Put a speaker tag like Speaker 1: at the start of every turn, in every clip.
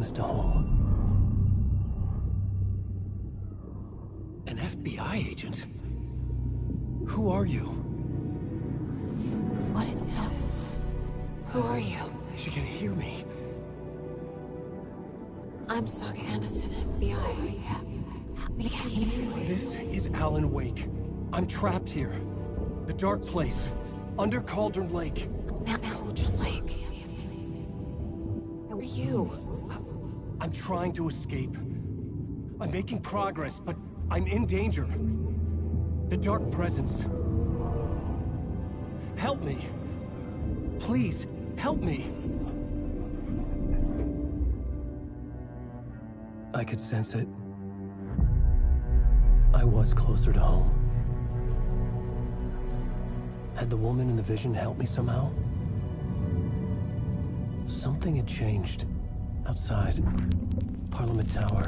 Speaker 1: closeness to home. An FBI agent? Who are you?
Speaker 2: What is this? Who are you?
Speaker 1: She can hear me.
Speaker 2: I'm Saga Anderson, FBI.
Speaker 1: This is Alan Wake. I'm trapped here. The dark place. Under Cauldron Lake.
Speaker 2: Cauldron Lake. Who are you?
Speaker 1: I'm trying to escape. I'm making progress, but I'm in danger. The dark presence. Help me. Please, help me. I could sense it. I was closer to home. Had the woman in the vision helped me somehow? Something had changed. Outside. Parliament Tower.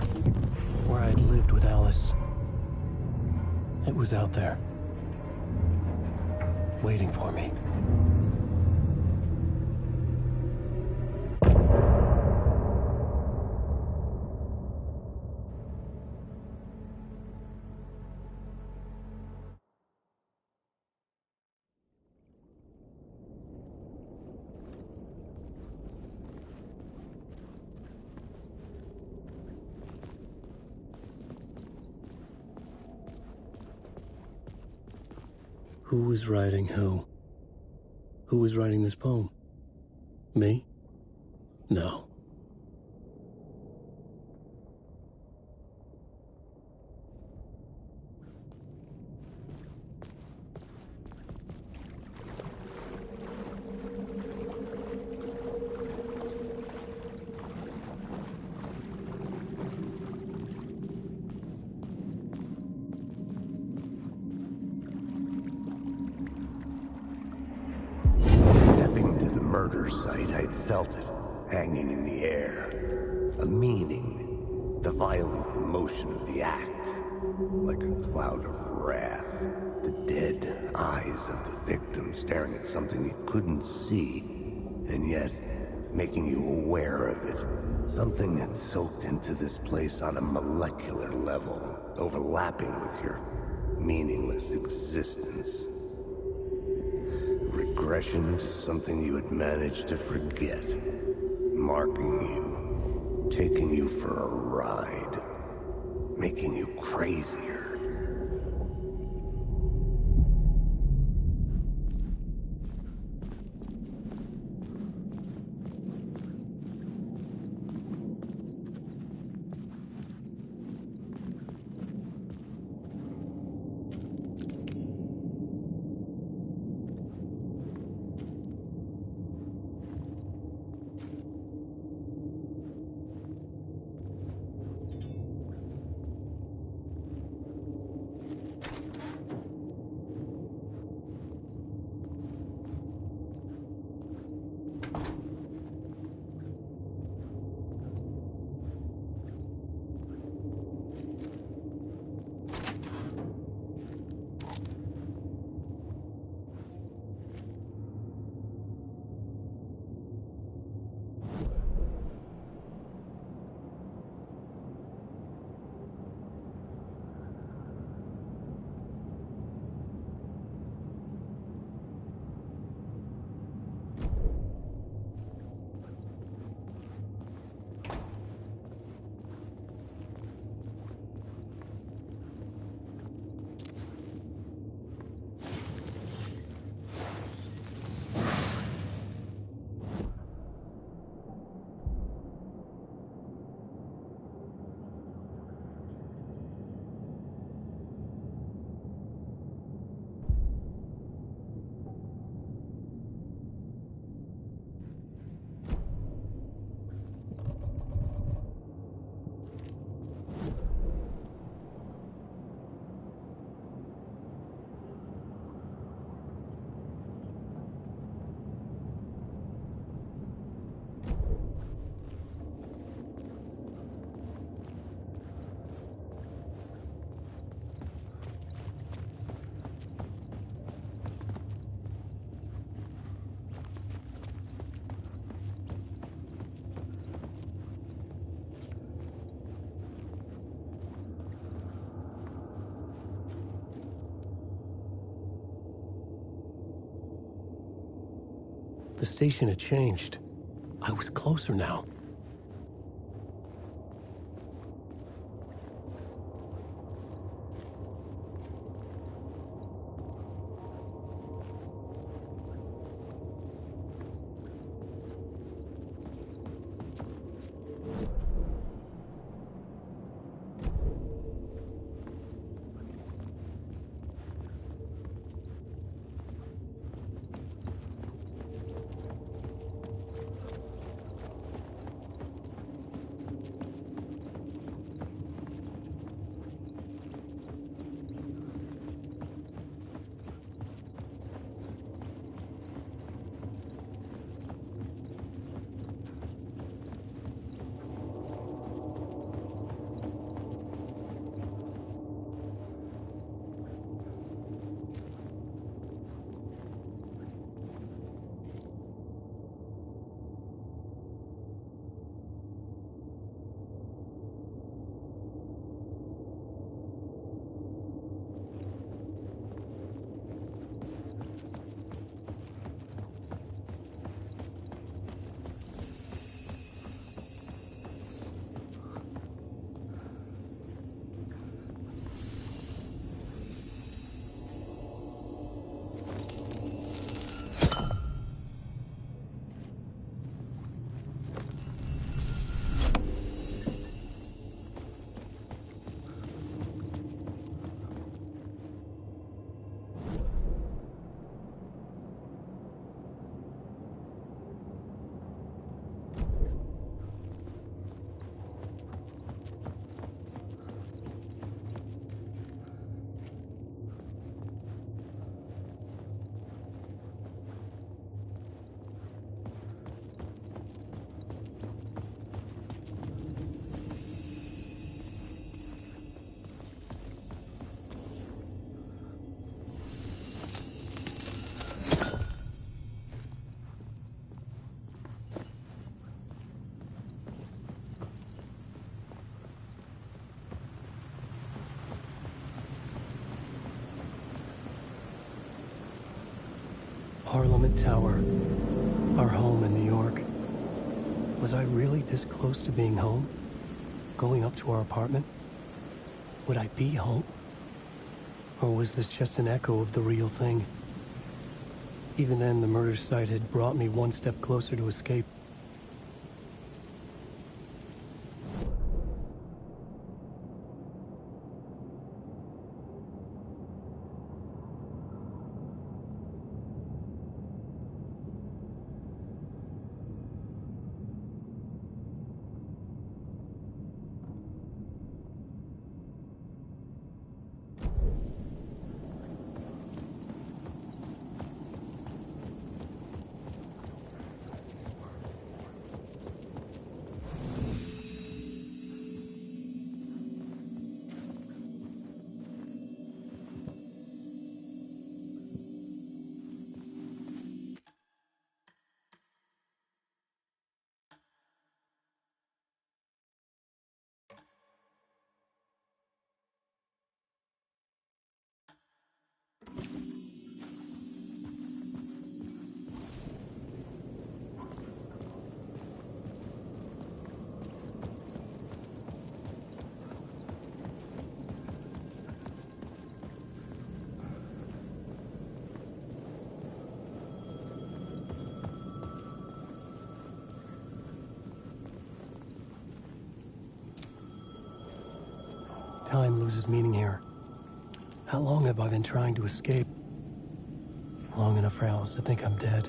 Speaker 1: Where I had lived with Alice. It was out there. Waiting for me. Who was writing who? Who was writing this poem? Me? No.
Speaker 3: Murder site, I'd felt it, hanging in the air. A meaning, the violent emotion of the act. Like a cloud of wrath, the dead eyes of the victim staring at something you couldn't see, and yet making you aware of it. Something that soaked into this place on a molecular level, overlapping with your meaningless existence. Regression to something you had managed to forget. Marking you. Taking you for a ride. Making you crazier.
Speaker 1: The station had changed. I was closer now. Parliament Tower, our home in New York. Was I really this close to being home? Going up to our apartment? Would I be home? Or was this just an echo of the real thing? Even then, the murder site had brought me one step closer to escape. Time loses meaning here. How long have I been trying to escape? Long enough for Alice to think I'm dead.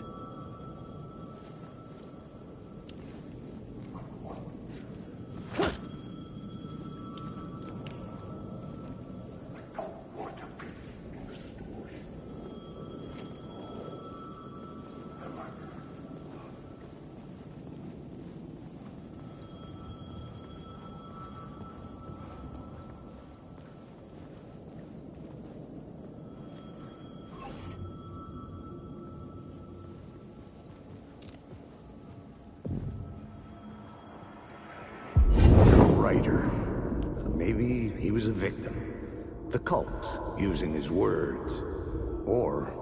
Speaker 3: Maybe he was a victim. The cult, using his words. Or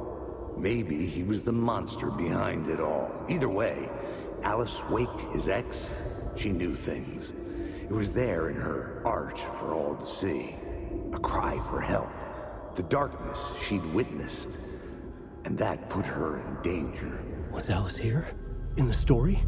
Speaker 3: Maybe he was the monster behind it all. Either way, Alice Wake, his ex, she knew things. It was there in her art for all to see. A cry for help. The darkness she'd witnessed. And that put her in danger.
Speaker 1: Was Alice here? In the story?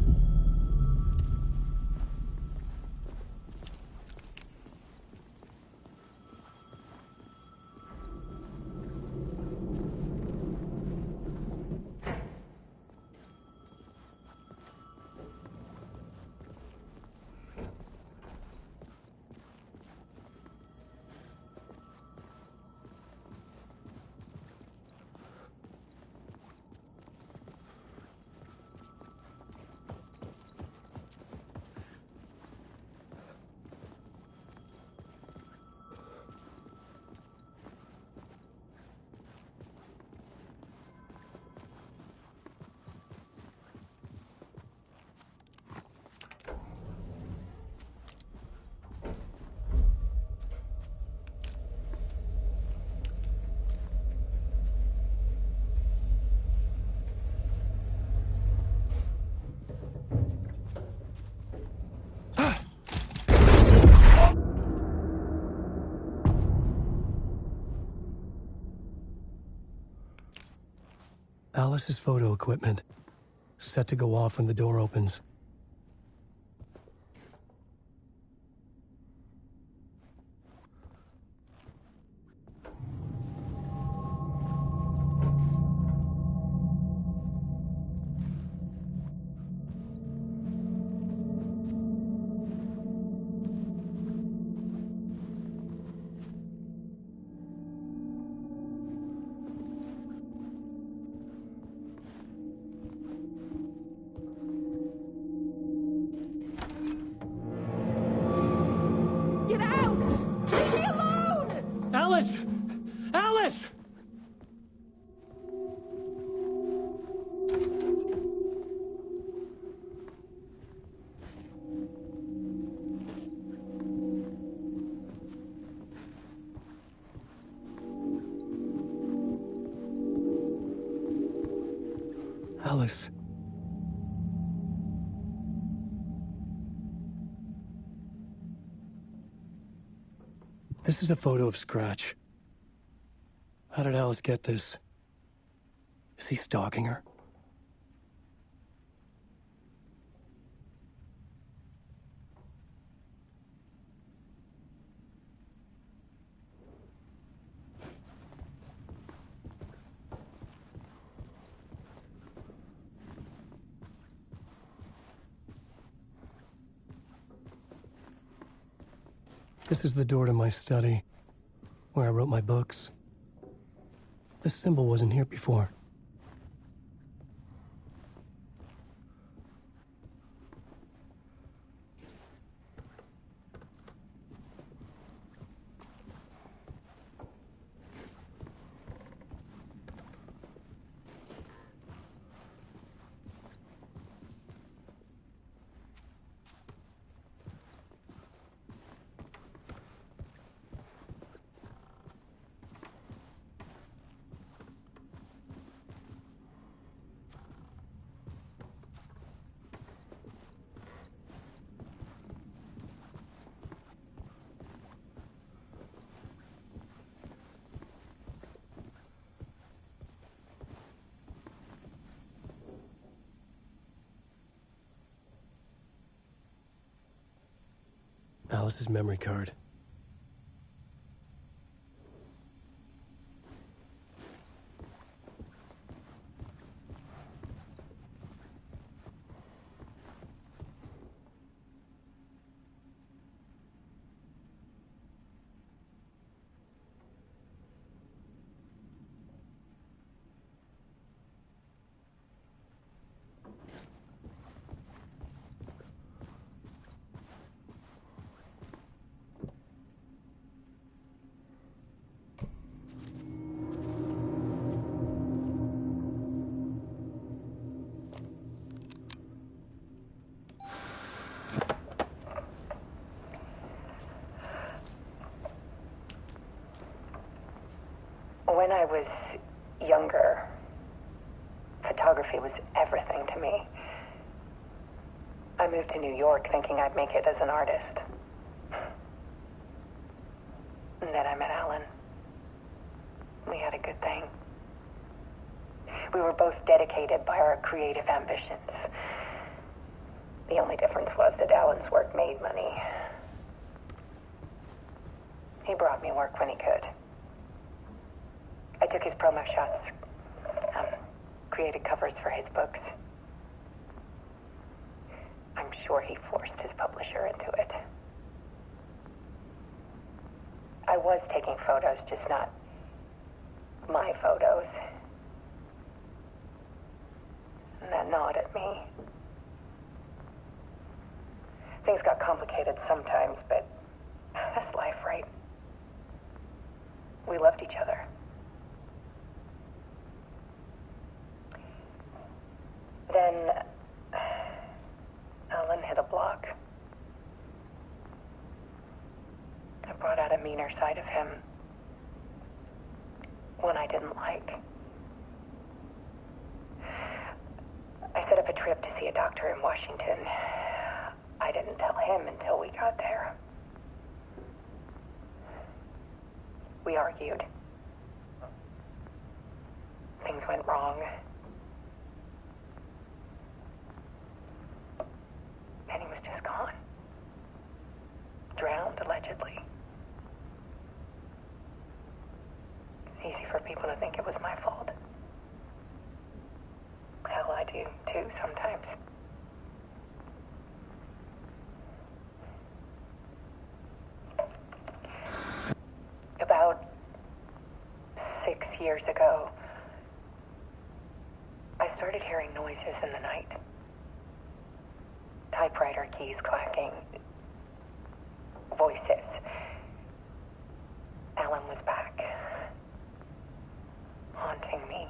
Speaker 1: Alice's photo equipment. Set to go off when the door opens.
Speaker 4: Get out! Leave me alone!
Speaker 1: Alice! Alice! Alice. This is a photo of Scratch. How did Alice get this? Is he stalking her? This is the door to my study, where I wrote my books. This symbol wasn't here before. Alice's memory card.
Speaker 5: When I was younger, photography was everything to me. I moved to New York thinking I'd make it as an artist. And then I met Alan. We had a good thing. We were both dedicated by our creative ambitions. The only difference was that Alan's work made money. He brought me work when he could. I took his promo shots, created covers for his books. I'm sure he forced his publisher into it. I was taking photos, just not my photos. And that gnawed at me. Things got complicated sometimes, but that's life, right? We loved each other. Then Alan hit a block. I brought out a meaner side of him. One I didn't like. I set up a trip to see a doctor in Washington. I didn't tell him until we got there. We argued. Things went wrong. And he was just gone. Drowned, allegedly. It's easy for people to think it was my fault. Hell, I do too sometimes. About 6 years ago, I started hearing noises in the night. Typewriter keys clacking. Voices. Alan was back. Haunting me.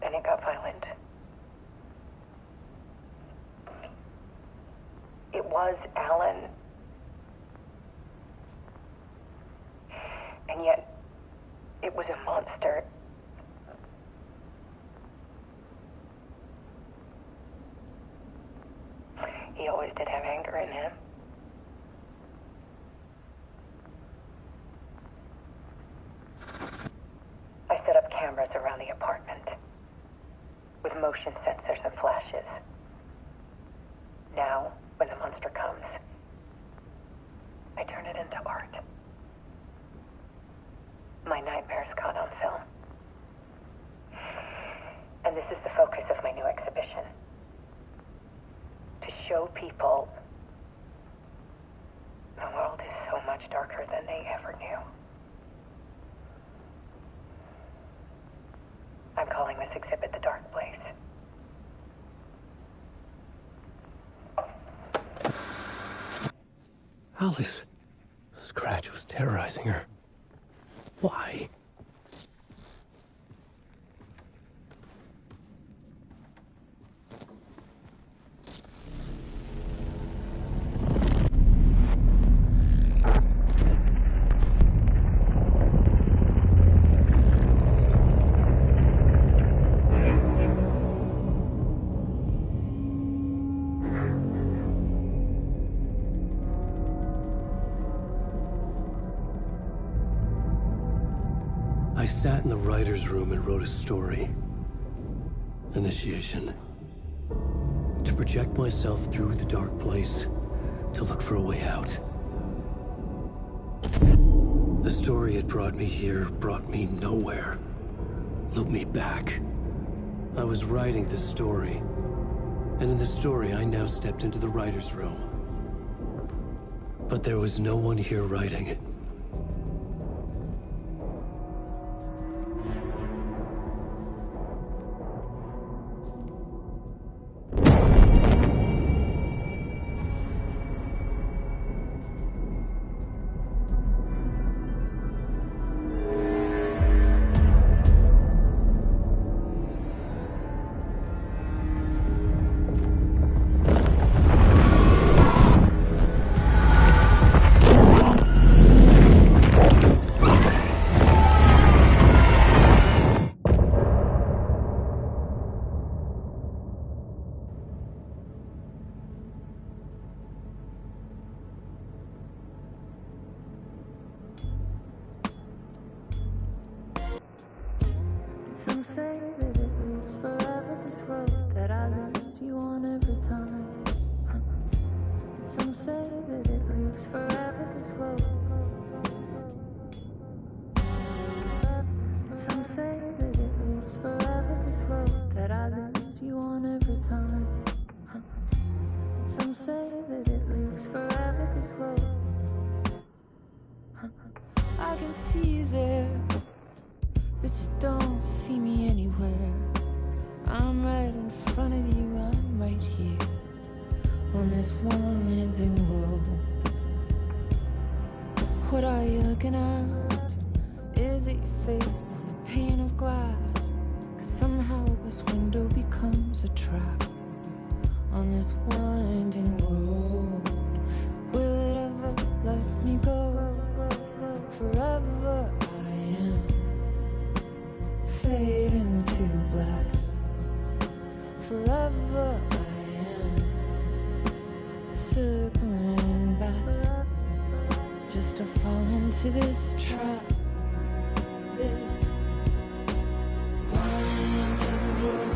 Speaker 5: Then it got violent. It was Alan. And yet, it was a monster. He always did have anger in him. I set up cameras around the apartment with motion sensors and flashes. Now, when the monster comes, I turn it into art. My nightmares caught on film. And this is the focus of my new exhibition. To show people the world is so much darker than they ever knew. I'm calling this exhibit The Dark Place.
Speaker 1: Alice. Scratch was terrorizing her. Why? I sat in the writer's room and wrote a story. Initiation. To project myself through the dark place, to look for a way out. The story had brought me here, brought me nowhere. Looped me back. I was writing the story. And in the story, I now stepped into the writer's room. But there was no one here writing it.
Speaker 6: forever I am circling back just to fall into this trap. This winding road.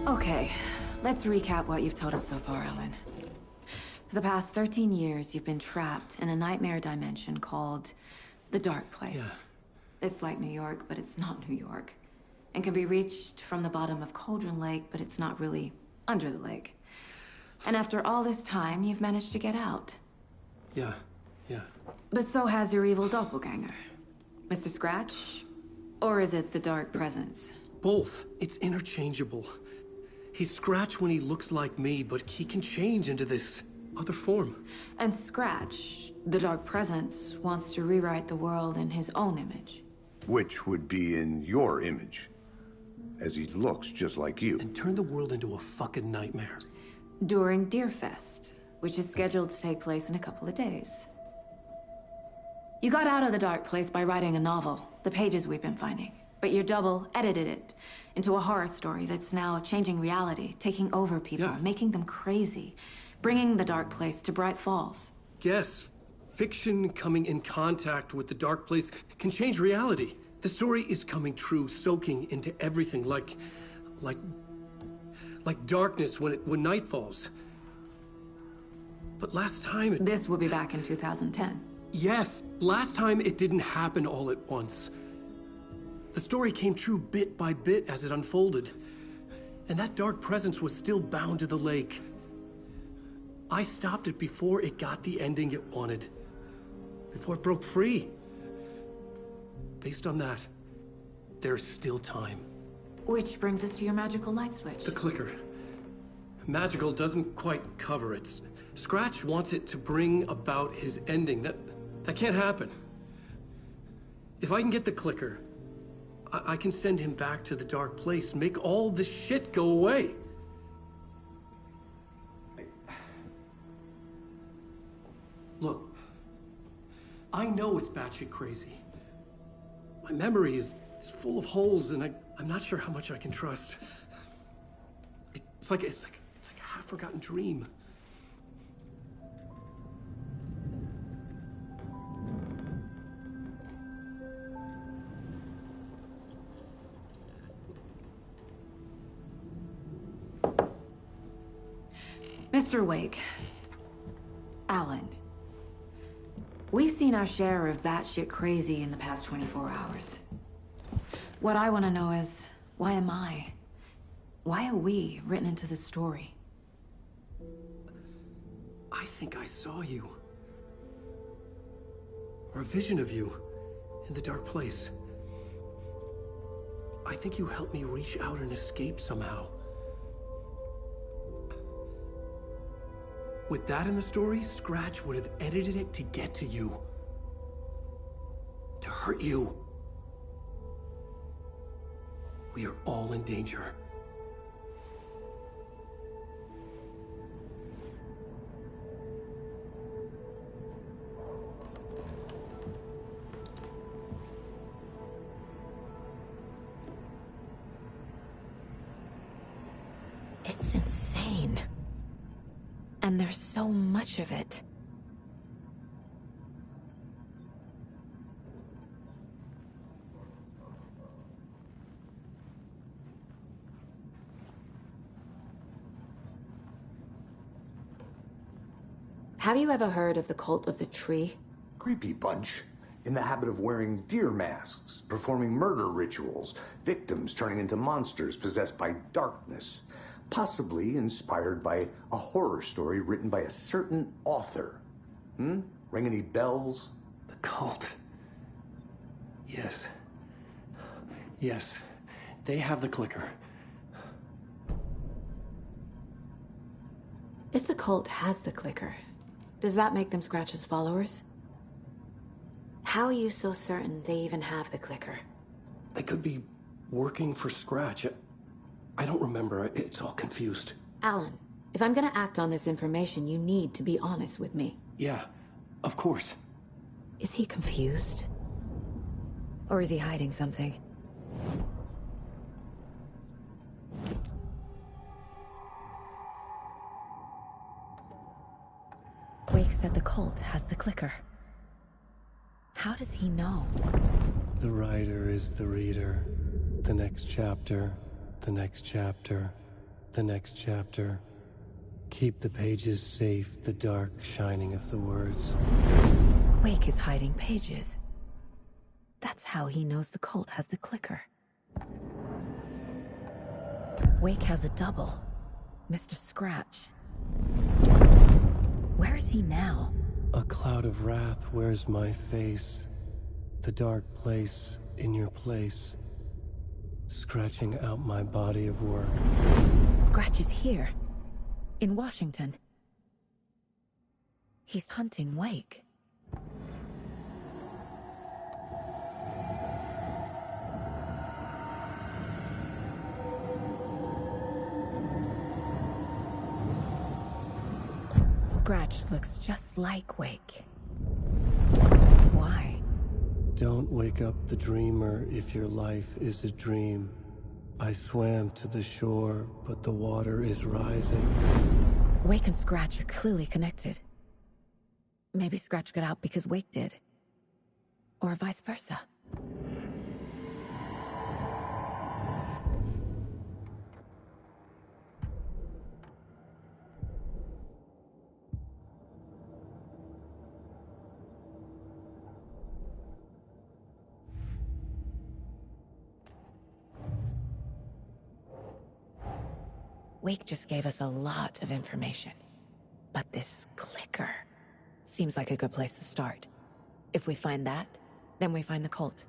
Speaker 2: Okay, let's recap what you've told us so far, Alan. For the past 13 years, you've been trapped in a nightmare dimension called the Dark Place.
Speaker 1: Yeah.
Speaker 2: It's like New York, but it's not New York. And can be reached from the bottom of Cauldron Lake, but it's not really under the lake. And after all this time, you've managed to get out.
Speaker 1: Yeah.
Speaker 2: But so has your evil doppelganger. Mr. Scratch? Or is it the Dark Presence?
Speaker 1: Both. It's interchangeable. He's Scratch when he looks like me, but he can change into this other form.
Speaker 2: And Scratch, the Dark Presence, wants to rewrite the world in his own image.
Speaker 3: Which would be in your image, as he looks just like you.
Speaker 1: And turn the world into a fucking nightmare.
Speaker 2: During Deerfest, which is scheduled to take place in a couple of days. You got out of the Dark Place by writing a novel, the pages we've been finding. But your double edited it into a horror story that's now changing reality, taking over people,
Speaker 1: Yeah.
Speaker 2: making them crazy, bringing the Dark Place to Bright Falls.
Speaker 1: Yes, fiction coming in contact with the Dark Place can change reality. The story is coming true, soaking into everything like darkness when night falls. But last time
Speaker 2: This will be back in 2010.
Speaker 1: Yes, last time it didn't happen all at once. The story came true bit by bit as it unfolded. And that dark presence was still bound to the lake. I stopped it before it got the ending it wanted. Before it broke free. Based on that, there's still time.
Speaker 2: Which brings us to your magical light switch.
Speaker 1: The clicker. Magical doesn't quite cover it. Scratch wants it to bring about his ending. That can't happen. If I can get the clicker, I can send him back to the Dark Place, make all this shit go away. Look, I know it's batshit crazy. My memory is full of holes, and I'm not sure how much I can trust. It's like a half-forgotten dream.
Speaker 2: Mr. Wake. Alan. We've seen our share of batshit crazy in the past 24 hours. What I want to know is, why am I? Why are we written into the story?
Speaker 1: I think I saw you. Or a vision of you in the Dark Place. I think you helped me reach out and escape somehow. With that in the story, Scratch would have edited it to get to you. To hurt you. We are all in danger.
Speaker 2: It's insane. And there's so much of it. Have you ever heard of the Cult of the Tree?
Speaker 3: Creepy bunch. in the habit of wearing deer masks, performing murder rituals, victims turning into monsters possessed by darkness, possibly inspired by a horror story written by a certain author. Ring any bells?
Speaker 1: The cult. Yes. Yes. They have the clicker.
Speaker 2: If the cult has the clicker, does that make them Scratch's followers? How are you so certain they even have the clicker?
Speaker 1: They could be working for Scratch. I don't remember. It's all confused.
Speaker 2: Alan, if I'm gonna act on this information, you need to be honest with me.
Speaker 1: Yeah, of course.
Speaker 2: Is he confused? Or is he hiding something? Wake said the cult has the clicker. How does he know?
Speaker 1: The writer is the reader. The next chapter, the next chapter, the next chapter. Keep the pages safe, the dark shining of the words.
Speaker 2: Wake is hiding pages. That's how he knows the cult has the clicker. Wake has a double. Mr. Scratch. Where is he now?
Speaker 1: A cloud of wrath wears my face. The dark place in your place. Scratching out my body of work.
Speaker 2: Scratch is here. In Washington. He's hunting Wake. Scratch looks just like Wake. Why?
Speaker 1: Don't wake up the dreamer if your life is a dream. I swam to the shore, but the water is rising.
Speaker 2: Wake and Scratch are clearly connected. Maybe Scratch got out because Wake did. Or vice versa. Wake just gave us a lot of information. But this clicker seems like a good place to start. If we find that, then we find the cult.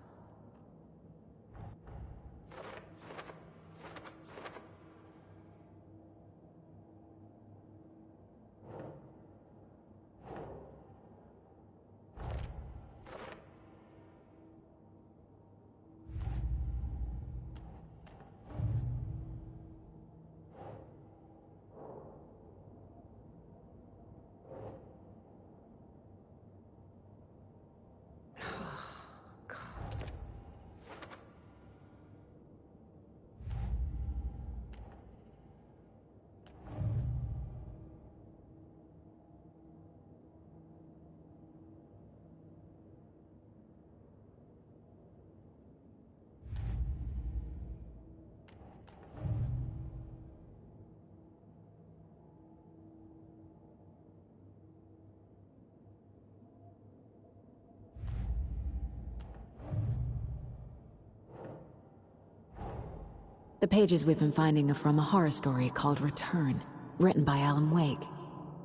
Speaker 2: The pages we've been finding are from a horror story called Return, written by Alan Wake.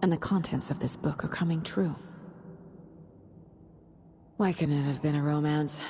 Speaker 2: And the contents of this book are coming true. Why couldn't it have been a romance?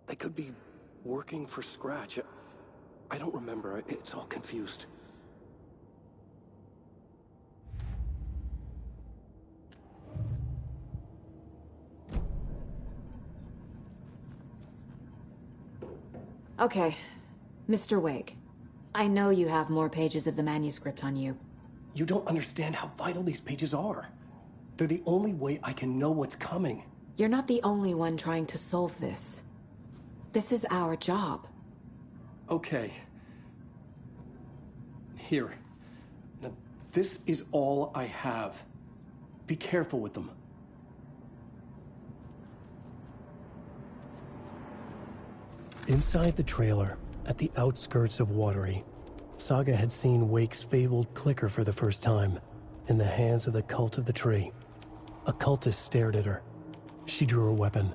Speaker 1: They could be working for Scratch. I don't remember. It's all confused.
Speaker 2: Okay, Mr. Wake. I know you have more pages of the manuscript on you.
Speaker 1: You don't understand how vital these pages are. They're the only way I can know what's coming.
Speaker 2: You're not the only one trying to solve this. This is our job.
Speaker 1: Okay. Here. Now, this is all I have. Be careful with them. Inside the trailer, at the outskirts of Watery, Saga had seen Wake's fabled clicker for the first time, in the hands of the Cult of the Tree. A cultist stared at her. She drew her weapon.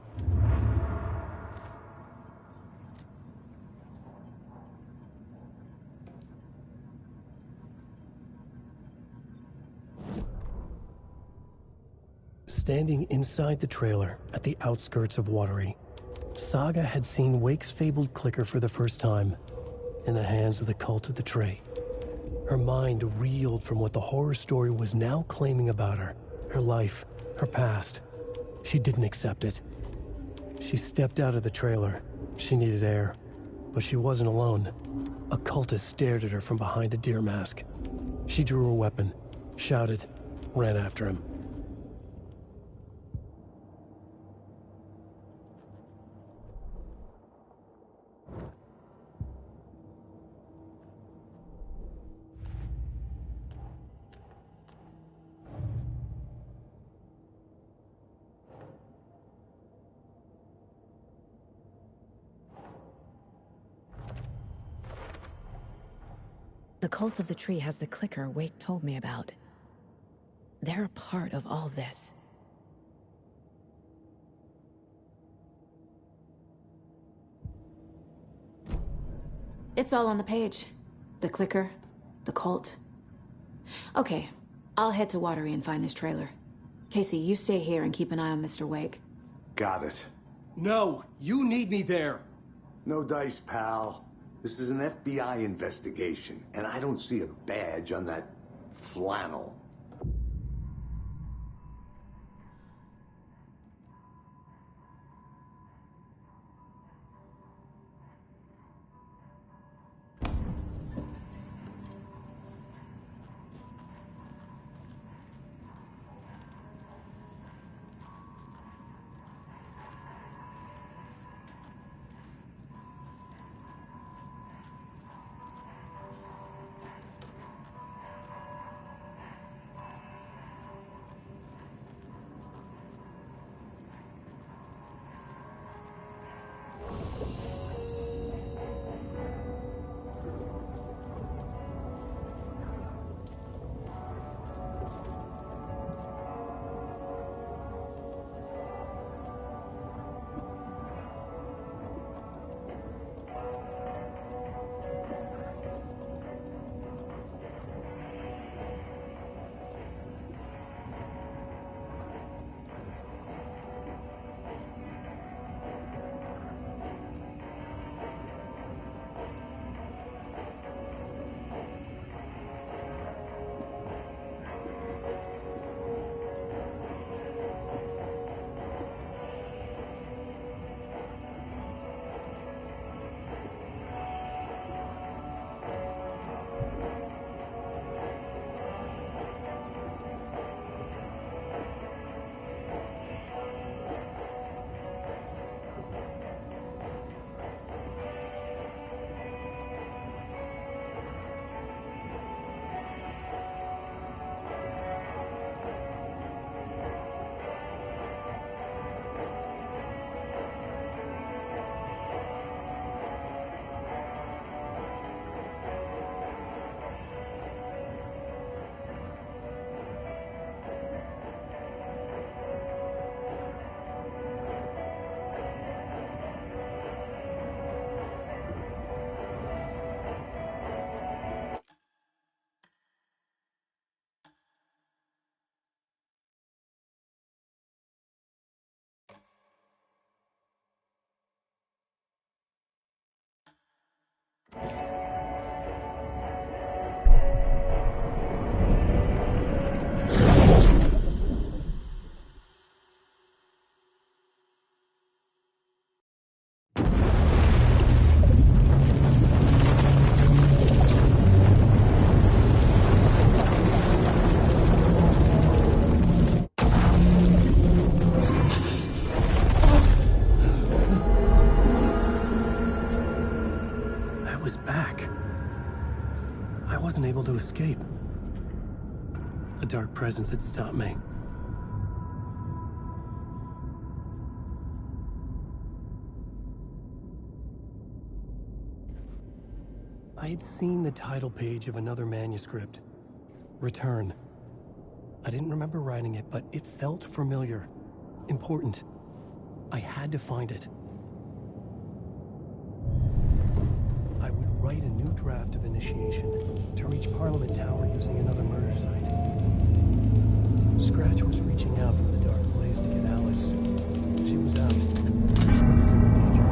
Speaker 1: Standing inside the trailer at the outskirts of Watery, Saga had seen Wake's fabled clicker for the first time, in the hands of the Cult of the Tree. Her mind reeled from what the horror story was now claiming about her, her life, her past. She didn't accept it. She stepped out of the trailer. She needed air, but she wasn't alone. A cultist stared at her from behind a deer mask. She drew her weapon, shouted, ran after him.
Speaker 2: The Cult of the Tree has the clicker Wake told me about. They're a part of all this. It's all on the page. The clicker, the cult. Okay, I'll head to Watery and find this trailer. Casey, you stay here and keep an eye on Mr. Wake.
Speaker 3: Got it.
Speaker 1: No, you need me there.
Speaker 3: No dice, pal. This is an FBI investigation, and I don't see a badge on that flannel.
Speaker 1: was back. I wasn't able to escape. A dark presence had stopped me. I had seen the title page of another manuscript. Return. I didn't remember writing it, but it felt familiar. Important. I had to find it. I would write a new draft of initiation to reach Parliament Tower using another murder site. Scratch was reaching out from the dark place to get Alice. She was out, but still in danger.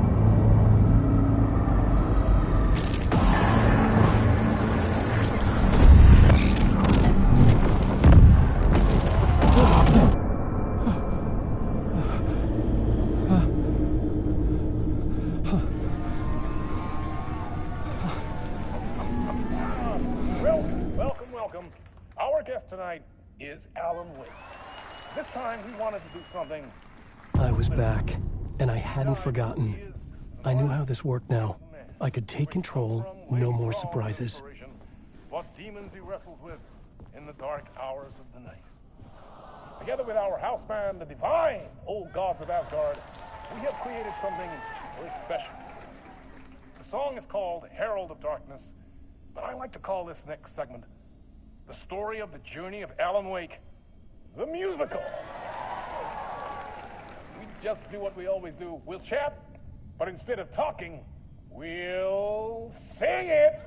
Speaker 7: Welcome. Our guest tonight is Alan Wake. This time we wanted to do something.
Speaker 1: I was back, and I hadn't forgotten. I knew how this worked now. I could take control, no more surprises.
Speaker 7: What demons he wrestles with in the dark hours of the night. Together with our house band, the divine Old Gods of Asgard, we have created something very special. The song is called Herald of Darkness, but I like to call this next segment the story of the journey of Alan Wake, the musical. We just do what we always do. We'll chat, but instead of talking, we'll sing it.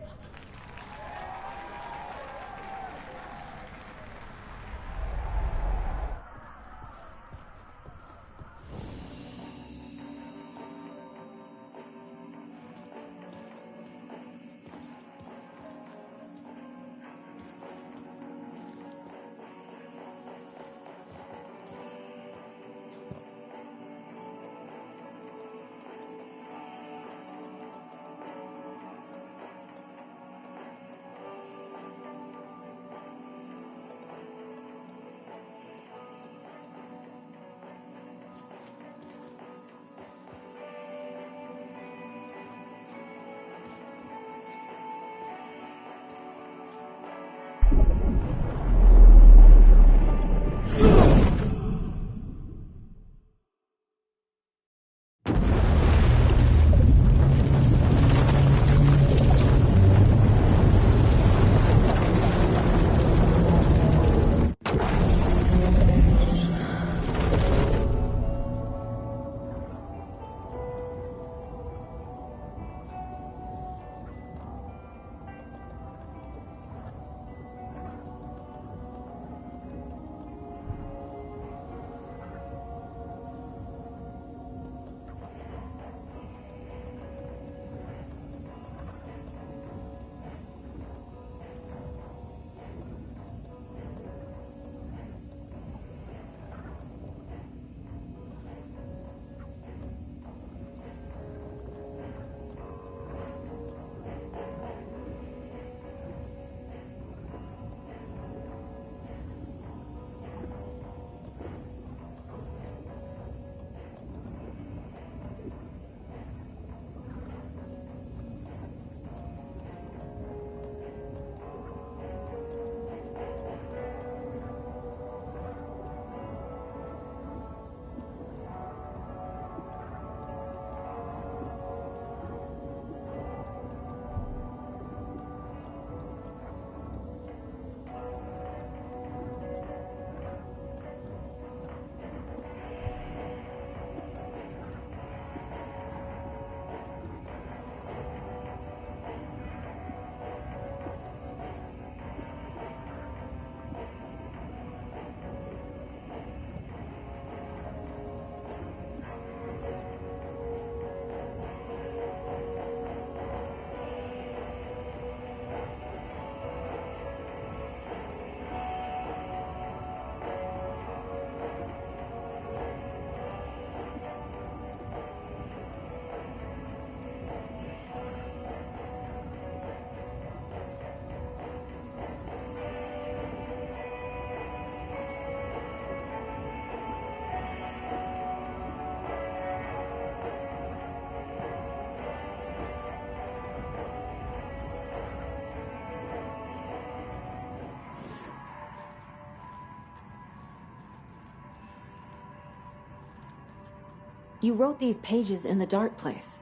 Speaker 2: You wrote these pages in the dark place.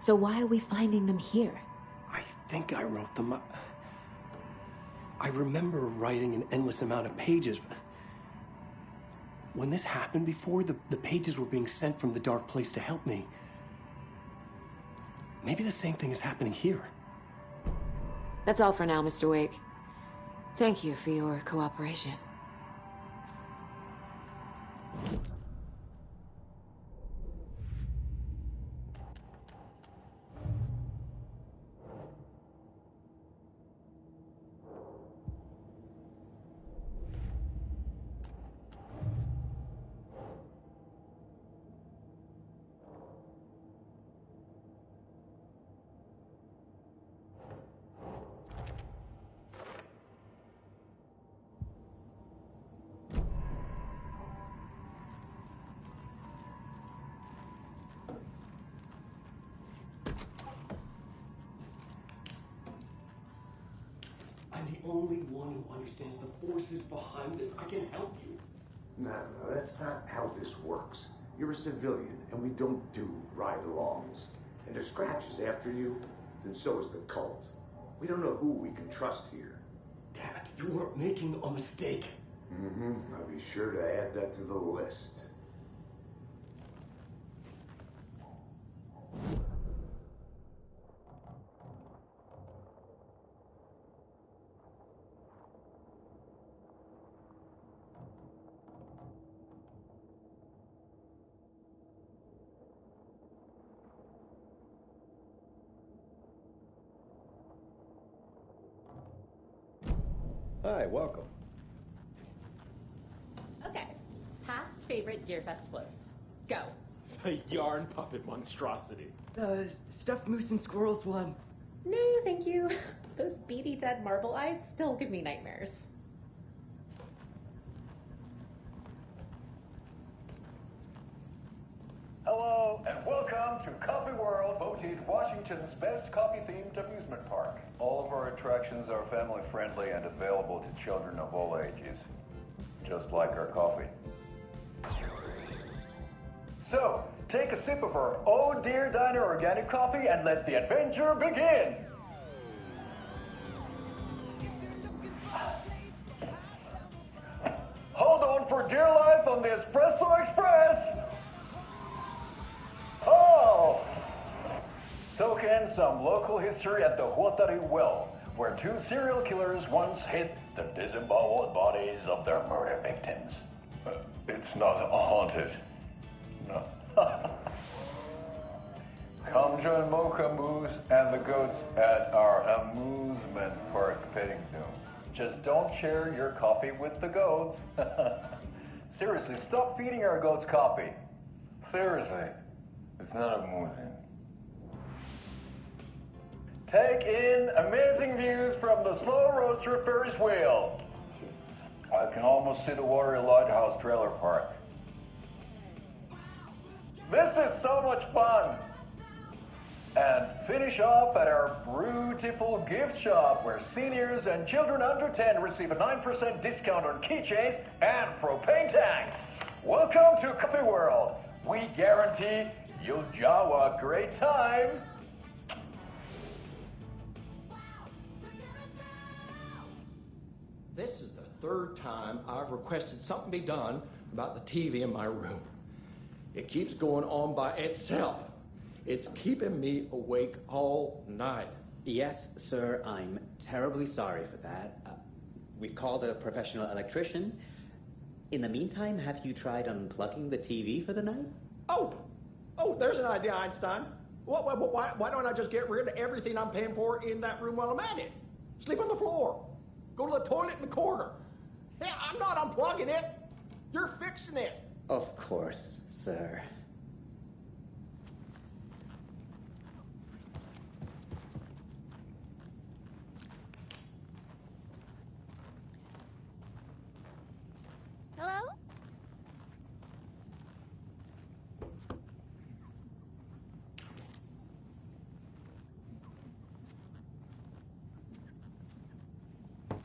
Speaker 2: So why are we finding them here?
Speaker 1: I think I wrote them. I remember writing an endless amount of pages. When this happened before, the pages were being sent from the dark place to help me. Maybe the same thing is happening here.
Speaker 2: That's all for now, Mr. Wake. Thank you for your cooperation.
Speaker 1: I'm the only one who understands the forces behind this. I can help you.
Speaker 3: No, that's not how this works. You're a civilian, and we don't do ride-alongs. And if Scratch is after you, then so is the cult. We don't know who we can trust here.
Speaker 1: Damn it, you are making a mistake.
Speaker 3: I'll be sure to add that to the list.
Speaker 8: Hi, welcome.
Speaker 9: Okay, past favorite Deerfest floats. Go.
Speaker 10: The yarn puppet monstrosity.
Speaker 4: Stuffed moose and squirrels one.
Speaker 9: No, thank you. Those beady dead marble eyes still give me nightmares.
Speaker 11: Hello, and welcome to Coffee World, voted Washington's best coffee-themed amusement park. All of our attractions are family-friendly and available to children of all ages, just like our coffee. So, take a sip of our Oh Dear Diner organic coffee and let the adventure begin! Hold on for dear life on the Espresso Express! Oh! Soak in some local history at the Huatari Well, where two serial killers once hid the disemboweled bodies of their murder victims. It's not haunted. No. Come join Mocha Moose and the goats at our amusement park petting zoo. Just don't share your coffee with the goats. Seriously, stop feeding our goats coffee. Seriously. It's not amusing. Take in amazing views from the Slow Roaster Ferris wheel. I can almost see the Watery Lighthouse trailer park. This is so much fun. And finish off at our beautiful gift shop where seniors and children under 10 receive a 9% discount on keychains and propane tanks. Welcome to Coffee World. We guarantee you'll jaw a great time.
Speaker 8: This is the third time I've requested something be done about the TV in my room. It keeps going on by itself. It's keeping me awake all night.
Speaker 12: Yes, sir, I'm terribly sorry for that. We've called a professional electrician. In the meantime, have you tried unplugging the TV for the night?
Speaker 8: Oh, there's an idea, Einstein. Why don't I just get rid of everything I'm paying for in that room while I'm at it? Sleep on the floor. Go to the toilet in the corner. Hey, I'm not unplugging it. You're fixing it.
Speaker 12: Of course, sir.
Speaker 4: Hello?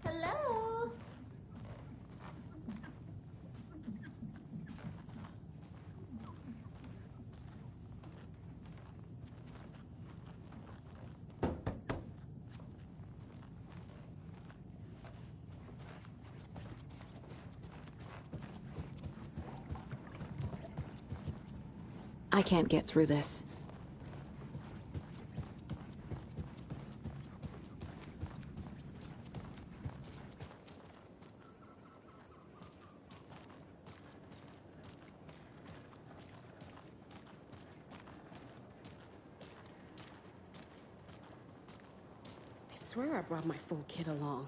Speaker 4: Hello?
Speaker 2: I can't get through this.
Speaker 13: I swear I brought my full kit along.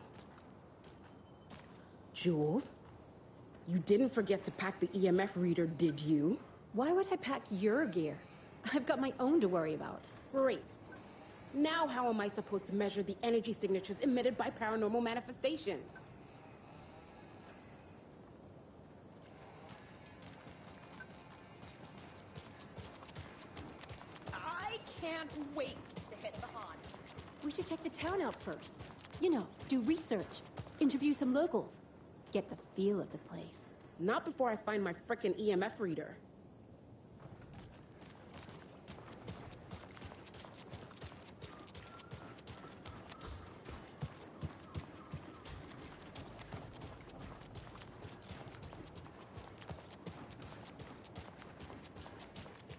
Speaker 13: Jules, you didn't forget to pack the EMF reader, did you?
Speaker 14: Why would I pack your gear? I've got my own to worry about.
Speaker 13: Great. Now how am I supposed to measure the energy signatures emitted by paranormal manifestations? I can't wait to hit the haunts.
Speaker 14: We should check the town out first. You know, do research, interview some locals, get the feel of the place.
Speaker 13: Not before I find my frickin' EMF reader.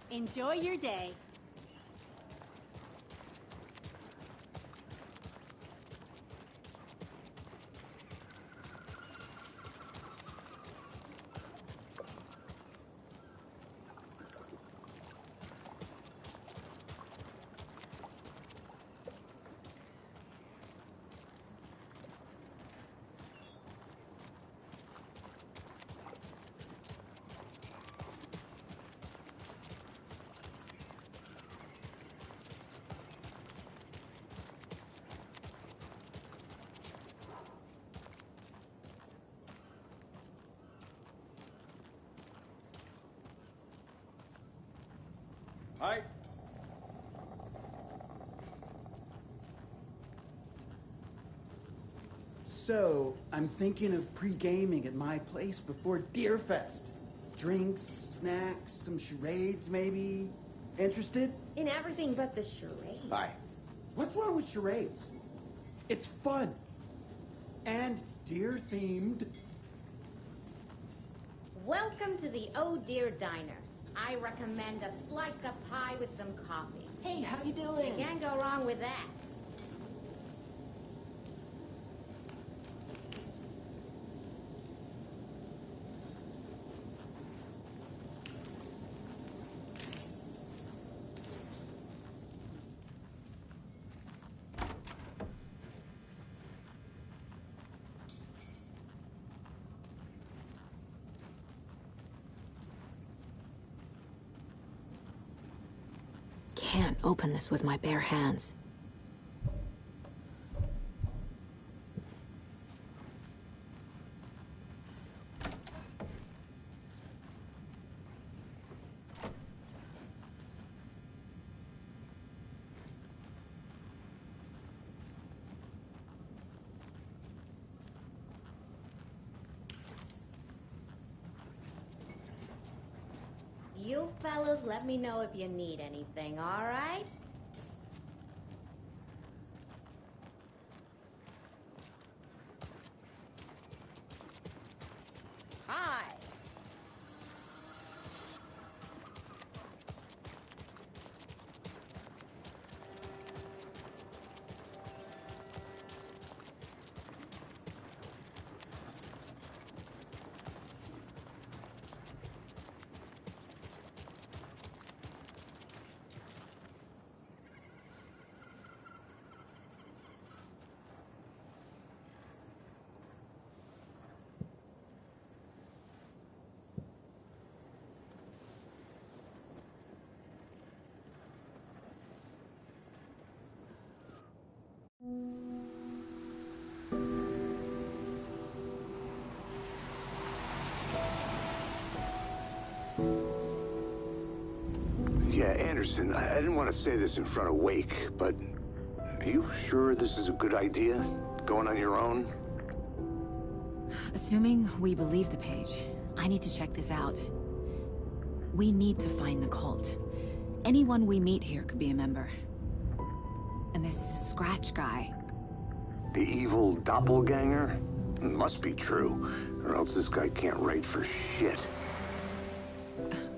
Speaker 14: Enjoy your day.
Speaker 8: Hi.
Speaker 15: So, I'm thinking of pre-gaming at my place before Deerfest. Drinks, snacks, some charades maybe. Interested?
Speaker 4: In everything but the charades.
Speaker 15: Hi. What's wrong with charades? It's fun. And deer-themed.
Speaker 16: Welcome to the Oh Dear Diner. I recommend a slice of pie with some coffee.
Speaker 4: Hey, how you doing?
Speaker 16: You can't go wrong with that.
Speaker 2: Can't open this with my bare hands.
Speaker 16: You fellas let me know if you need anything, all right?
Speaker 13: Hi.
Speaker 3: Yeah, Anderson, I didn't want to say this in front of Wake, but are you sure this is a good idea? Going on your own?
Speaker 2: Assuming we believe the page, I need to check this out. We need to find the cult. Anyone we meet here could be a member. And this Scratch guy.
Speaker 3: The evil doppelganger? It must be true, or else this guy can't write for shit.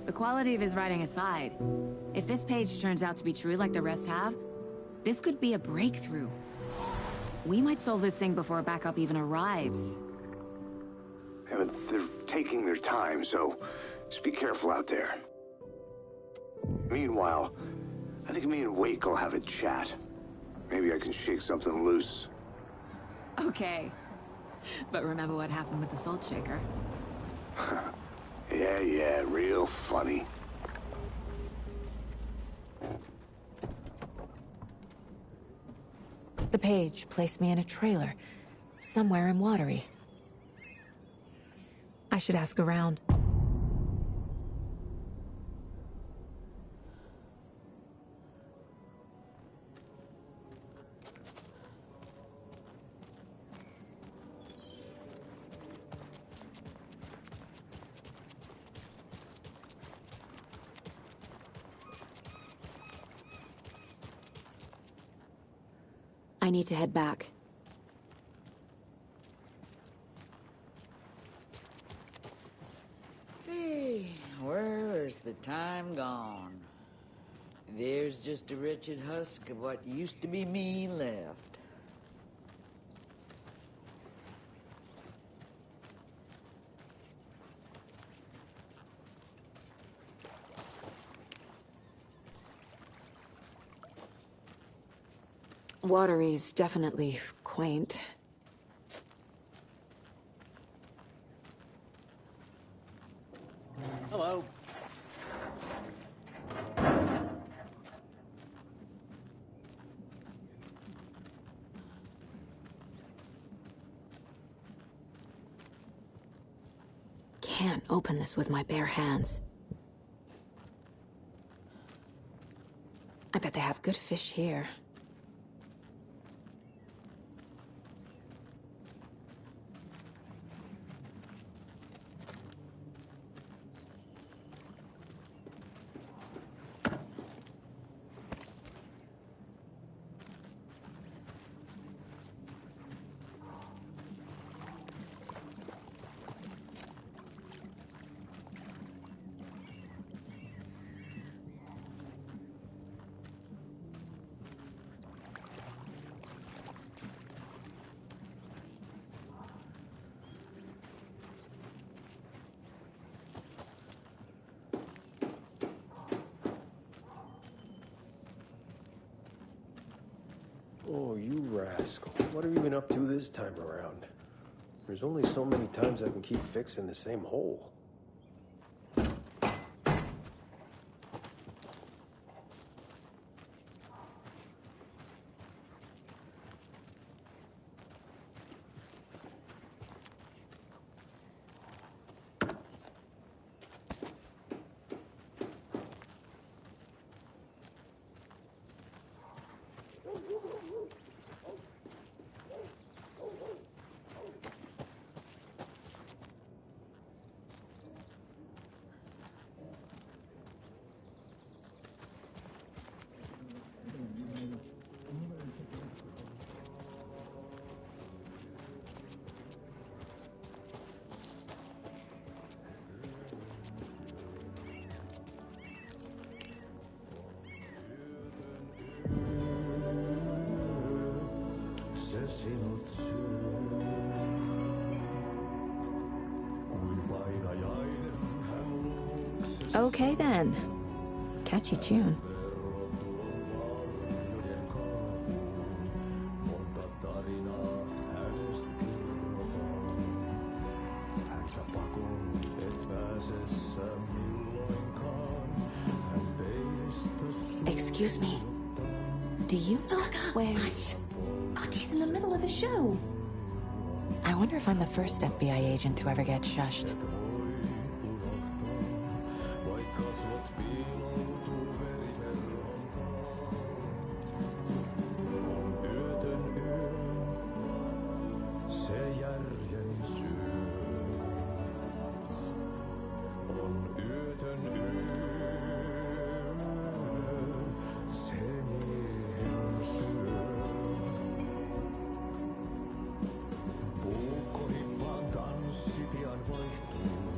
Speaker 2: The quality of his writing aside, if this page turns out to be true like the rest have, this could be a breakthrough. We might solve this thing before backup even arrives.
Speaker 3: Yeah, but they're taking their time, so just be careful out there. Meanwhile, I think me and Wake will have a chat. Maybe I can shake something loose.
Speaker 2: Okay. But remember what happened with the Salt Shaker?
Speaker 3: Yeah, real funny.
Speaker 2: The page placed me in a trailer, somewhere in Watery. I should ask around. I need to head back.
Speaker 17: Hey, where's the time gone? There's just a wretched husk of what used to be me left.
Speaker 2: Watery's definitely quaint.
Speaker 8: Hello.
Speaker 2: Can't open this with my bare hands. I bet they have good fish here.
Speaker 1: Oh, you rascal. What have you been up to this time around? There's only so many times I can keep fixing the same hole.
Speaker 2: Okay then. Catchy tune. Excuse me. Do you know where...
Speaker 14: Artie's in the middle of a show.
Speaker 2: I wonder if I'm the first FBI agent to ever get shushed.
Speaker 3: Puukkohippaan tanssi pian vaihtuu.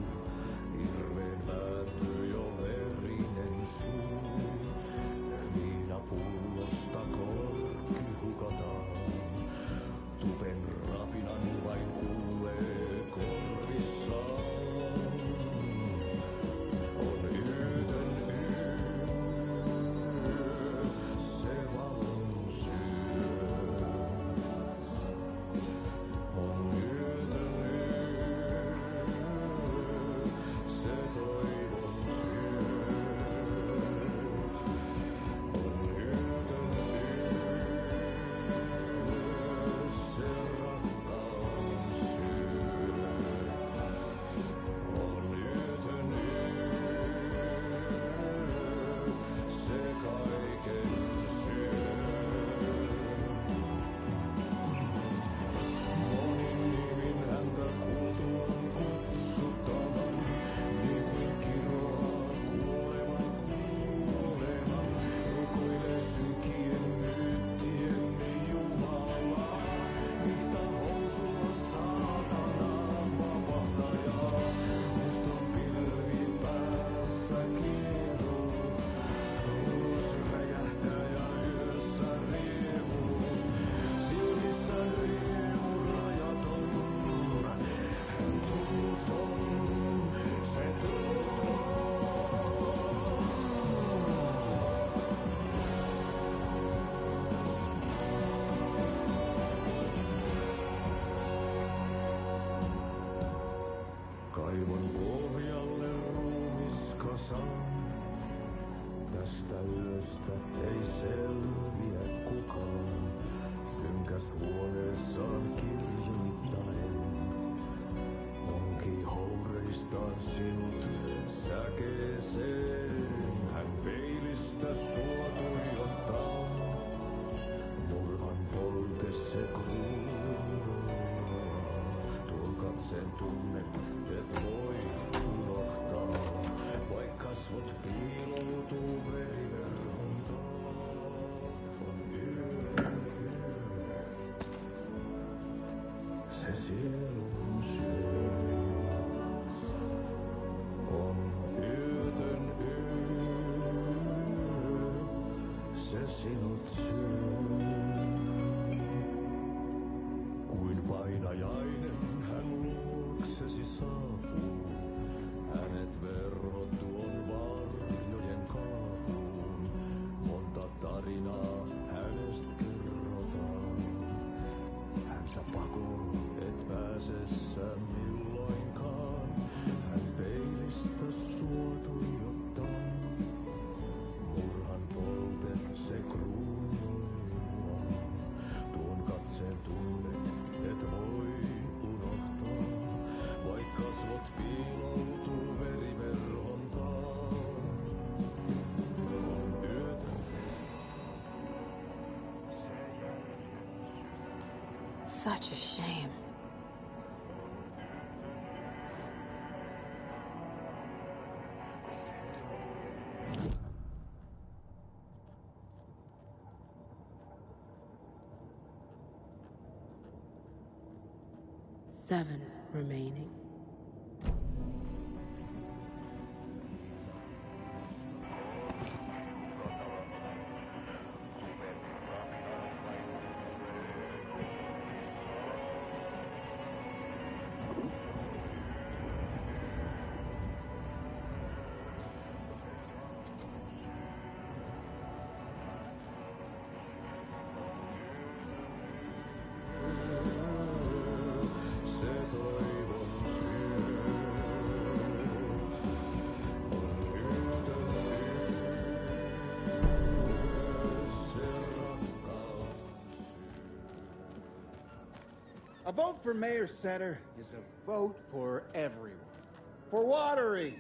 Speaker 18: huoneessaan kirjoittain. Onki houreistaan sinut säkeeseen. Hän peilistä sua tuijottaa. Murhan polte se kruunaa. Tuon katseen tunnet, et voi unohtaa. Vaik kasvot piiloutuu veriverhon taa. On yö. Se sielun syö. On yötön yö. Se sinut syö. Kuin painajainen hän luoksesi saapuu. Hänet verhot tuon varjojen kaapuun. Monta tarinaa hänestä kerrotaan. Häntä pakoon et pääsessä milloinkaan. Hän peilistä sua tuijottaa. Murhan polte se kruunoillaan. Tuon katseen tunnet et voi unohtaa. Vaik kasvot piiloutuu veriverhon taa. On yötä.
Speaker 2: Such a shame.
Speaker 13: Seven remaining.
Speaker 18: Se toivon syö. On yötön yö. Se rakkaus.
Speaker 15: A vote for Mayor Setter is a vote for everyone. For Watery.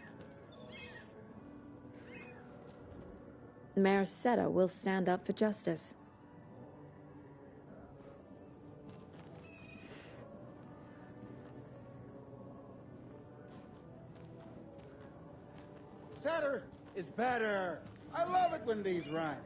Speaker 2: Mayor Seta will stand up for justice.
Speaker 15: Setter is better. I love it when these rhyme.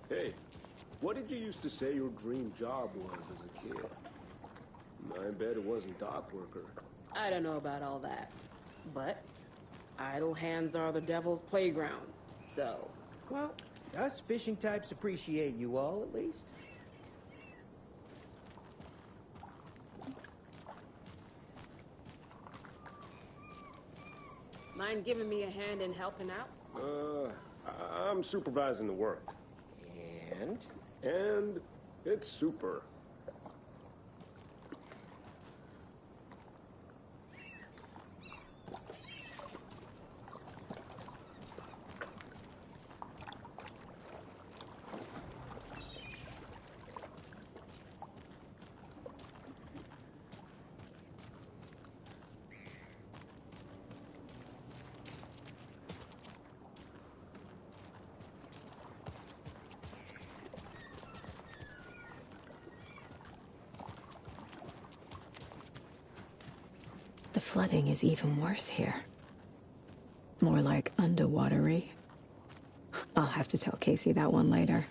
Speaker 19: Hey, what did you used to say your dream job was as a kid? I bet it wasn't dock worker.
Speaker 13: I don't know about all that, but idle hands are the devil's playground, so...
Speaker 20: Well, us fishing types appreciate you all, at least.
Speaker 13: Mind giving me a hand in helping out?
Speaker 19: I'm supervising the work.
Speaker 20: And?
Speaker 19: And it's super.
Speaker 2: The flooding is even worse here. More like underwatery. I'll have to tell Casey that one later.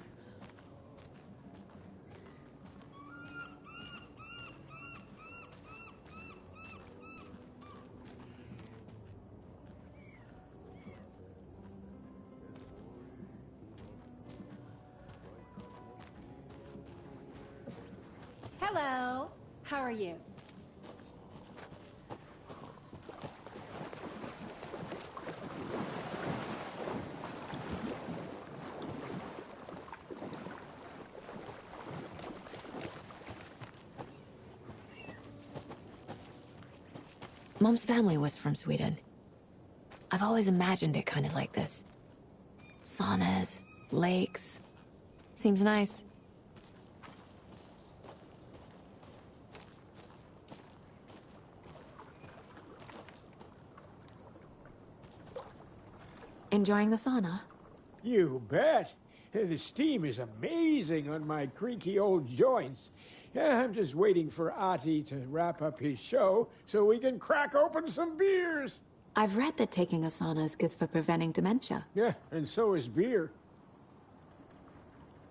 Speaker 14: Hello. How are you?
Speaker 2: Mom's family was from Sweden. I've always imagined it kind of like this. Saunas, lakes. Seems nice. Enjoying the sauna?
Speaker 21: You bet. The steam is amazing on my creaky old joints. I'm just waiting for Ati to wrap up his show so we can crack open some beers.
Speaker 2: I've read that taking a sauna is good for preventing dementia.
Speaker 21: Yeah, and so is beer.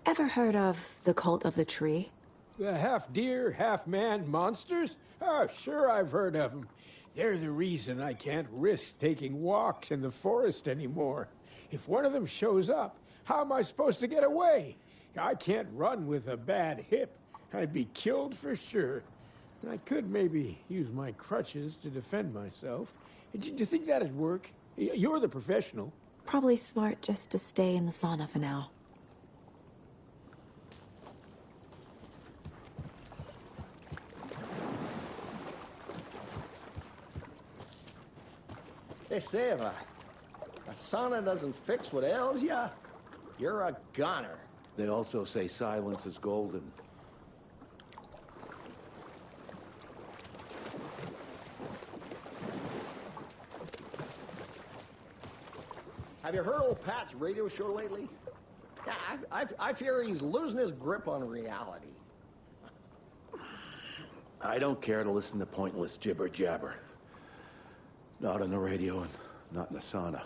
Speaker 2: Ever heard of the Cult of the Tree?
Speaker 21: The half-deer, half-man monsters? Oh, sure I've heard of them. They're the reason I can't risk taking walks in the forest anymore. If one of them shows up, how am I supposed to get away? I can't run with a bad hip. I'd be killed for sure. I could maybe use my crutches to defend myself. Do you think that'd work? You're the professional.
Speaker 2: Probably smart just to stay in the sauna for now.
Speaker 8: They say if a sauna doesn't fix what ails ya, you're a goner.
Speaker 3: They also say silence is golden.
Speaker 8: Have you heard old Pat's radio show lately? Yeah, I fear he's losing his grip on reality.
Speaker 3: I don't care to listen to pointless jibber-jabber. Not on the radio and not in the sauna.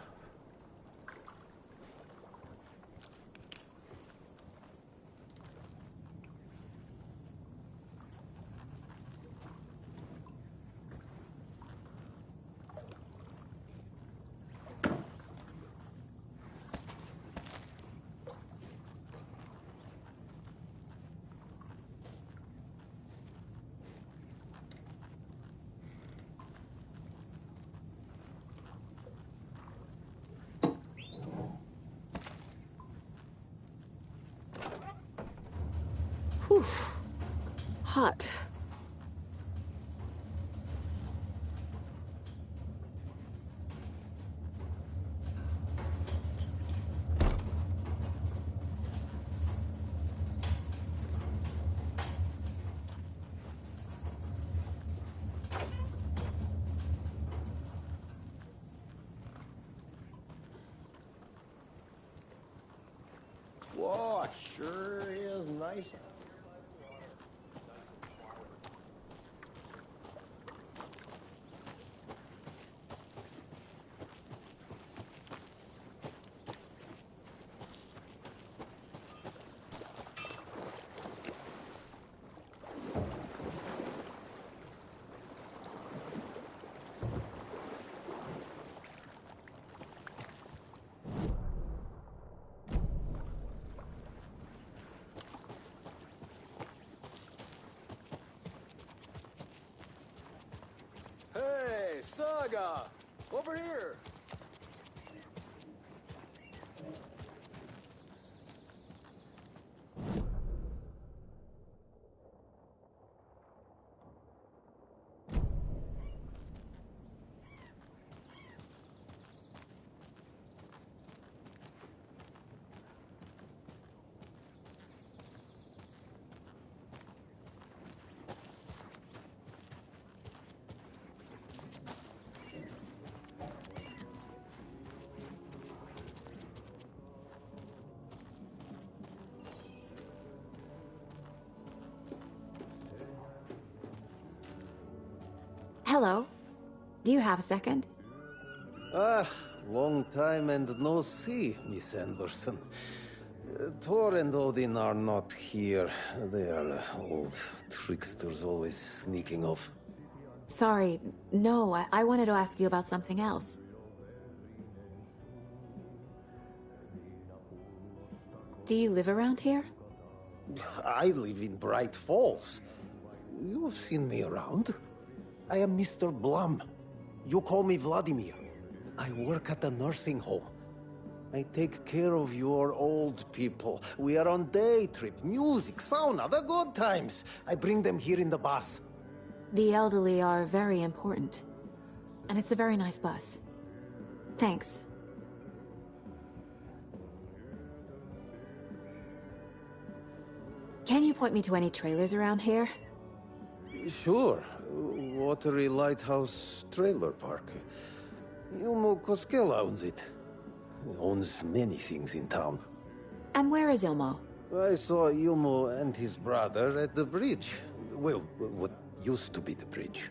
Speaker 2: Whew. Hot.
Speaker 8: Whoa, it sure is nice.
Speaker 11: Hey, Saga! Over here!
Speaker 2: Hello. Do you have a second?
Speaker 22: Ah, long time and no see, Miss Anderson. Thor and Odin are not here. They are old tricksters always sneaking off.
Speaker 2: Sorry. No, I wanted to ask you about something else. Do you live around here?
Speaker 22: I live in Bright Falls. You've seen me around. I am Mr. Blum. You call me Vladimir. I work at a nursing home. I take care of your old people. We are on day trip, music, sauna, the good times. I bring them here in the bus.
Speaker 2: The elderly are very important. And it's a very nice bus. Thanks. Can you point me to any trailers around here?
Speaker 22: Sure. Watery Lighthouse Trailer Park. Ilmo Koskela owns it. He owns many things in town.
Speaker 2: And where is Ilmo?
Speaker 22: I saw Ilmo and his brother at the bridge. Well, what used to be the bridge.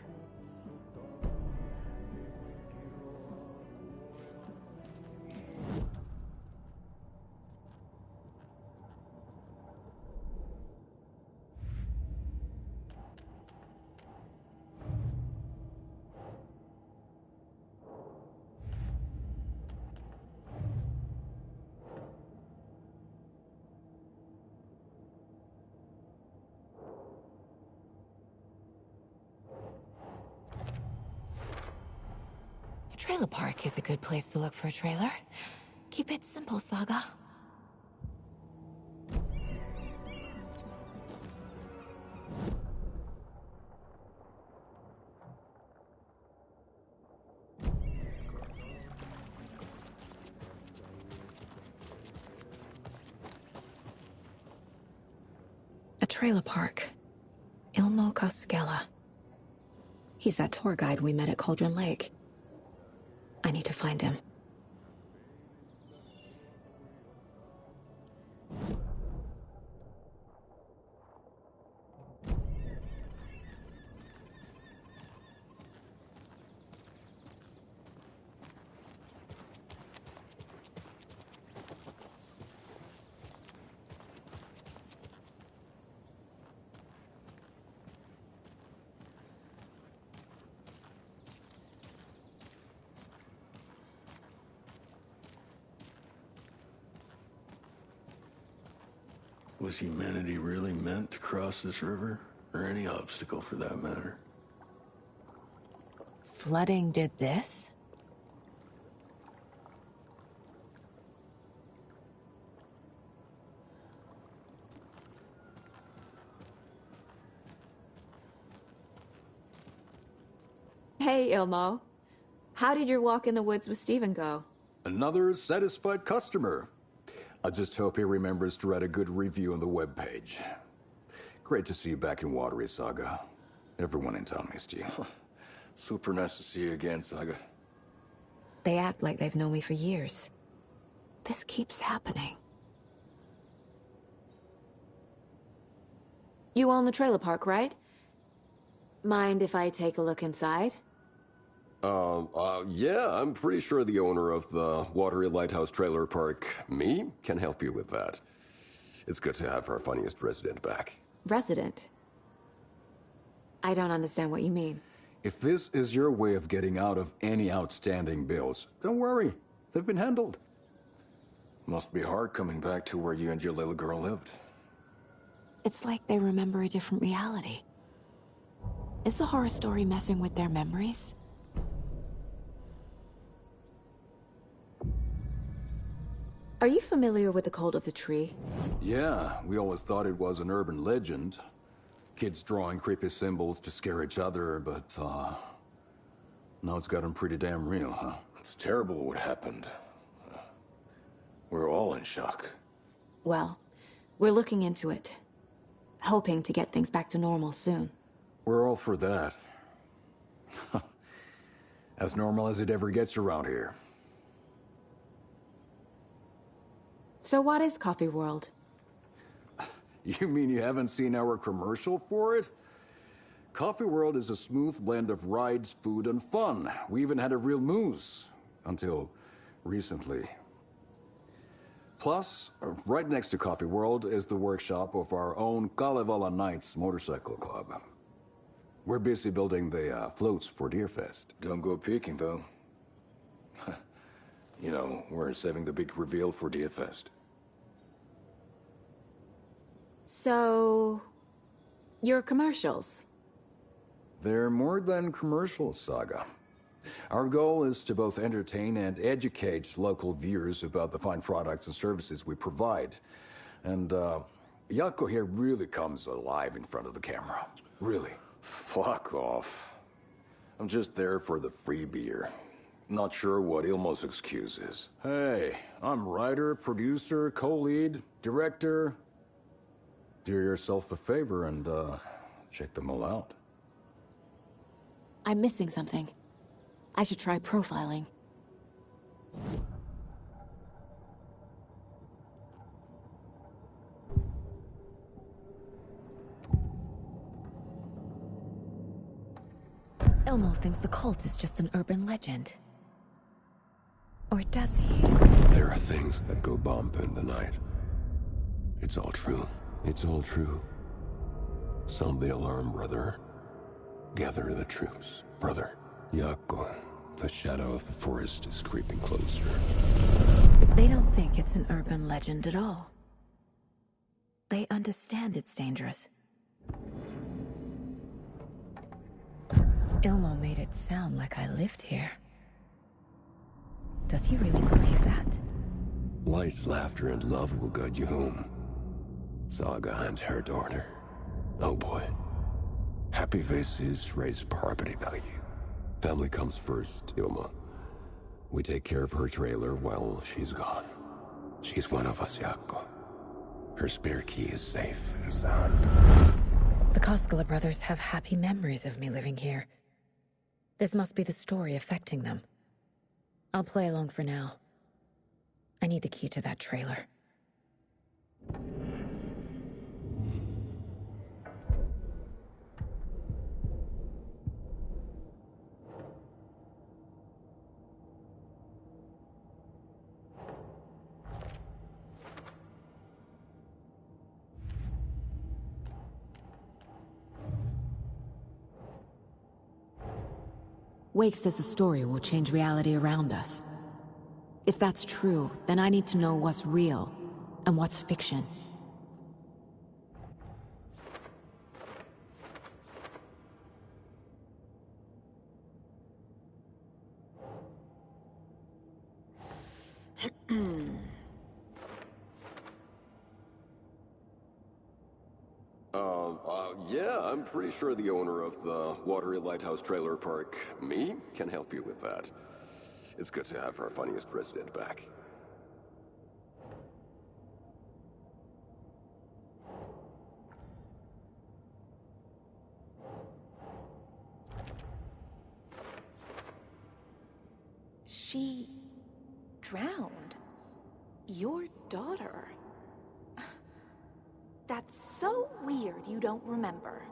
Speaker 2: A trailer park is a good place to look for a trailer. Keep it simple, Saga. A trailer park. Ilmo Koskela. He's that tour guide we met at Cauldron Lake. I need to find him.
Speaker 5: Was humanity really meant to cross this river? Or any obstacle for that matter?
Speaker 2: Flooding did this? Hey, Ilmo. How did your walk in the woods with Steven go?
Speaker 6: Another satisfied customer. I just hope he remembers to write a good review on the webpage. Great to see you back in Watery, Saga. Everyone in town missed you.
Speaker 5: Super nice to see you again, Saga.
Speaker 2: They act like they've known me for years. This keeps happening. You own the trailer park, right? Mind if I take a look inside?
Speaker 23: Yeah, I'm pretty sure the owner of the Watery Lighthouse Trailer Park, me, can help you with that. It's good to have our funniest resident back.
Speaker 2: Resident? I don't understand what you mean.
Speaker 6: If this is your way of getting out of any outstanding bills, don't worry. They've been handled.
Speaker 5: Must be hard coming back to where you and your little girl lived.
Speaker 2: It's like they remember a different reality. Is the horror story messing with their memories? Are you familiar with the Cult of the Tree?
Speaker 6: Yeah, we always thought it was an urban legend. Kids drawing creepy symbols to scare each other, but, now it's gotten pretty damn real, huh?
Speaker 5: It's terrible what happened. We're all in shock.
Speaker 2: Well, we're looking into it. Hoping to get things back to normal soon.
Speaker 6: We're all for that. As normal as it ever gets around here.
Speaker 2: So what is Coffee World?
Speaker 6: You mean you haven't seen our commercial for it? Coffee World is a smooth blend of rides, food, and fun. We even had a real moose. Until recently. Plus, right next to Coffee World is the workshop of our own Kalevala Knights Motorcycle Club. We're busy building the floats for Deerfest.
Speaker 5: Don't go peeking, though. You know, we're saving the big reveal for Deerfest.
Speaker 2: So... your commercials?
Speaker 6: They're more than commercials, Saga. Our goal is to both entertain and educate local viewers about the fine products and services we provide. And, Yako here really comes alive in front of the camera. Really.
Speaker 23: Fuck off. I'm just there for the free beer. Not sure what Ilmo's excuse is.
Speaker 6: Hey, I'm writer, producer, co-lead, director. Do yourself a favor and, check them all out.
Speaker 2: I'm missing something. I should try profiling. Ilmo thinks the cult is just an urban legend. Or does he?
Speaker 23: There are things that go bump in the night. It's all true. It's all true. Sound the alarm, brother. Gather the troops, brother. Yako, the shadow of the forest is creeping closer.
Speaker 2: They don't think it's an urban legend at all. They understand it's dangerous. Ilmo made it sound like I lived here. Does he really believe that?
Speaker 23: Light, laughter, and love will guide you home. Saga and her daughter. Oh boy. Happy faces raise property value. Family comes first, Ilma. We take care of her trailer while she's gone. She's one of us, Yako. Her spare key is safe and sound.
Speaker 2: The Koskela brothers have happy memories of me living here. This must be the story affecting them. I'll play along for now. I need the key to that trailer. Wake says the story will change reality around us. If that's true, then I need to know what's real and what's fiction.
Speaker 23: Yeah, I'm pretty sure the owner of the Watery Lighthouse Trailer Park, me, can help you with that. It's good to have our funniest resident back.
Speaker 14: She drowned. Your daughter. That's so weird you don't remember.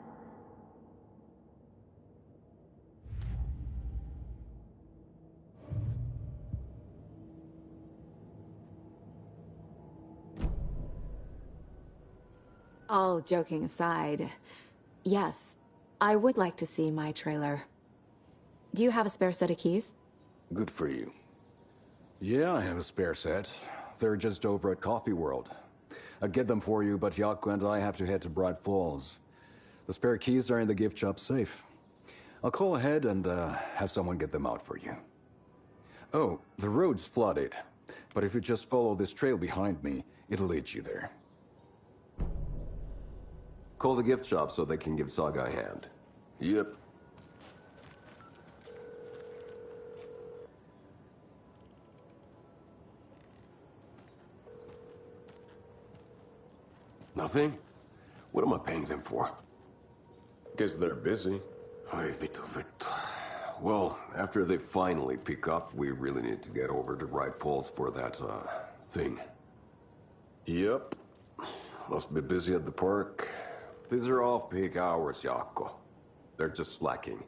Speaker 2: All joking aside, yes, I would like to see my trailer. Do you have a spare set of keys?
Speaker 23: Good for you.
Speaker 6: Yeah, I have a spare set. They're just over at Coffee World. I'd get them for you, but Yako and I have to head to Bright Falls. The spare keys are in the gift shop safe. I'll call ahead and have someone get them out for you. Oh, the road's flooded, but if you just follow this trail behind me, it'll lead you there.
Speaker 23: Call the gift shop so they can give Saga a hand. Yep. Nothing? What am I paying them for?
Speaker 19: Guess they're busy.
Speaker 23: Ay, Vito. Well, after they finally pick up, we really need to get over to Bright Falls for that, thing.
Speaker 19: Yep.
Speaker 23: Must be busy at the park. These are off-peak hours, Yako. They're just slacking.